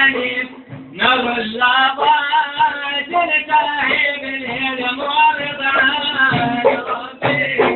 العين نظر الزباد الكهيب المورد عن ربي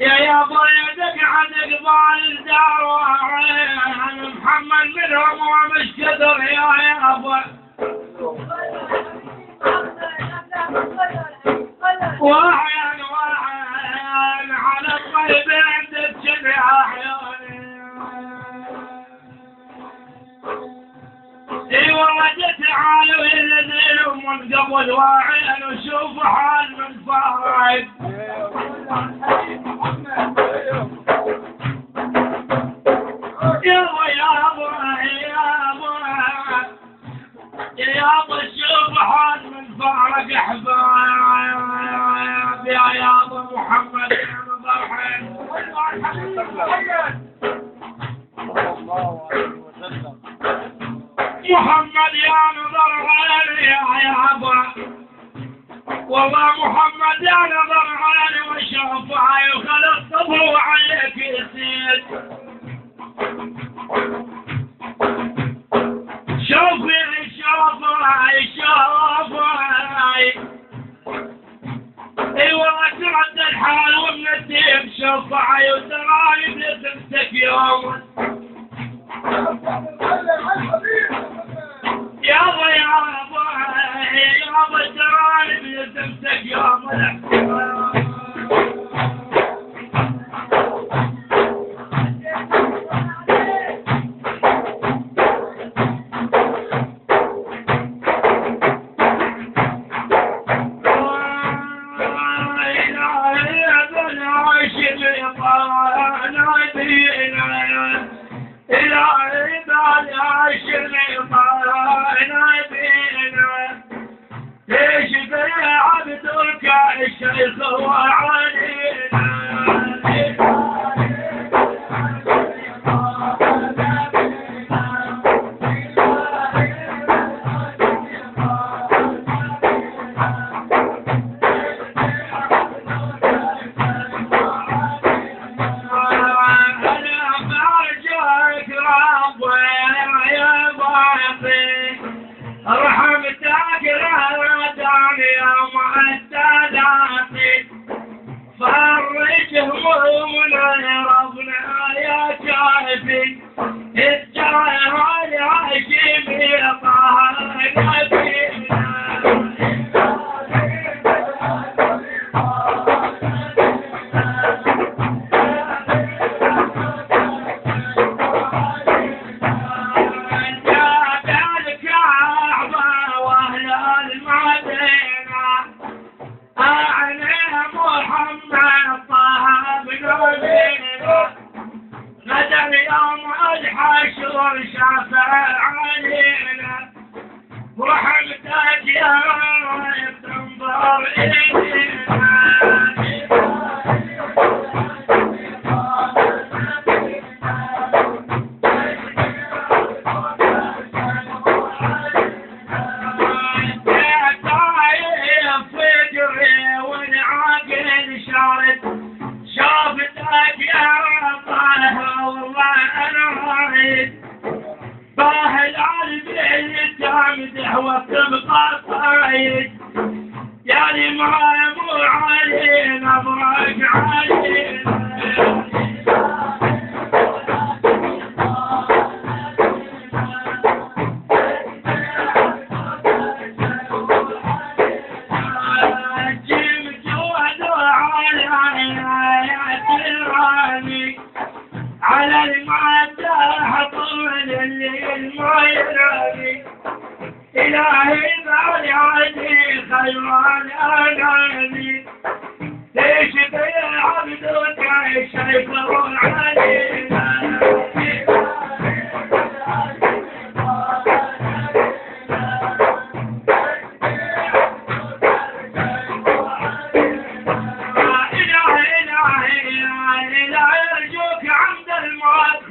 يا ضيدك عن اقبال الدعوة محمد منهم ومش قدر يا ابو وعيان على الطيب عند الشبع اي والله جيت عالو الذين من قبل وعيان وشوف حال من فارق يا ابو شوف حال من فارق احباب يا ابو محمد يا نظر حين محمد يا نظر غالي يا ابو والله محمد يا نظر غالي وشوف عاي وخلص طبو عليك يسير شوفي اي والله ترد الحال ومن الديب شفعي وتراني بلسمتك يوم يا ابو تراني بلسمتك يوم ليش بيا عبدك الشيخ وعلينا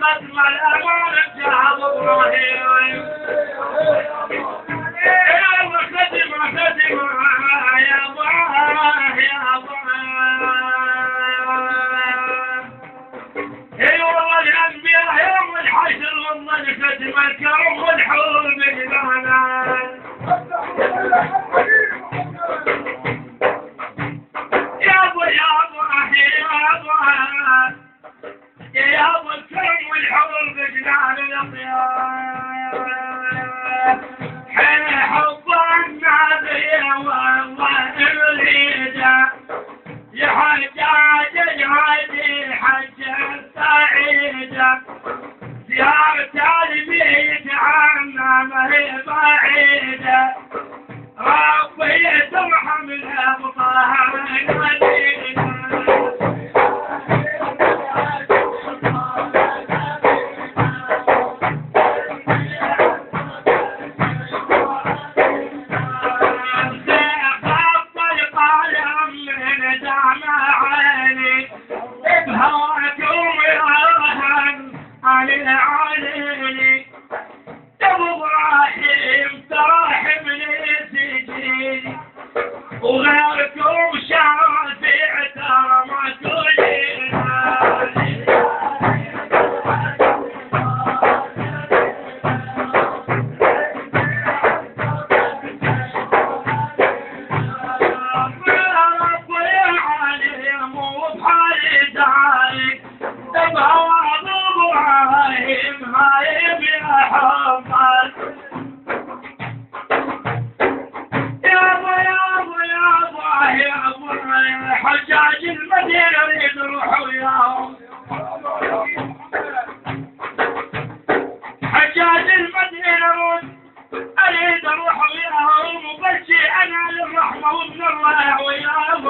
ختم الأمان الجهل إبراهيم يلا ختم يا الله يا الله ايوه الأنبياء يوم الحشر والله ختم الكرم والحور بجنانا يا ابو الكرم والحور بجنان الاطياب حب النبي والله يريده يا حجاج الهادي حج سعيده زيارة البيت عنا ما هي بعيده ربي ترحم الابطال المدينه علي ابو ابراهيم تراحمني سجيني وغيركم شافع ترى ما تجينا ربي عليم وبحالي داعي إبراهيم هايم يا حمد يا أبو حجاج المدينة يريد روح وياهم حجاج المدينة أريد أروح وياهم وبشي أنا للرحمة وابن الله وياهم